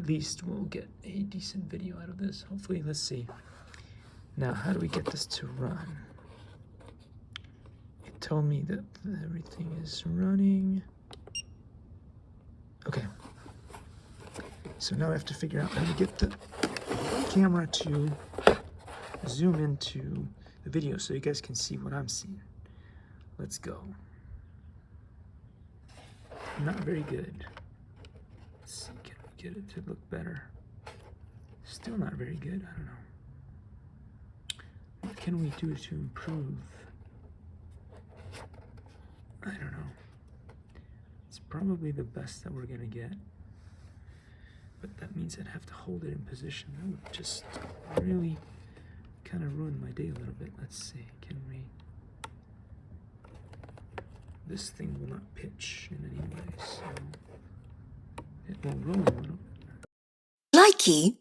At least we'll get a decent video out of this. Hopefully, let's see. Now, how do we get this to run? It told me that everything is running. Okay. So now I have to figure out how to get the camera to zoom into the video so you guys can see what I'm seeing. Let's go. Not very good. Let's see, can we get it to look better? Still not very good, I don't know. What can we do to improve? I don't know. It's probably the best that we're gonna get. But that means I'd have to hold it in position. That would just really kind of ruin my day a little bit. Let's see, can we? This thing will not pitch in any way, so it will roll a little. Likey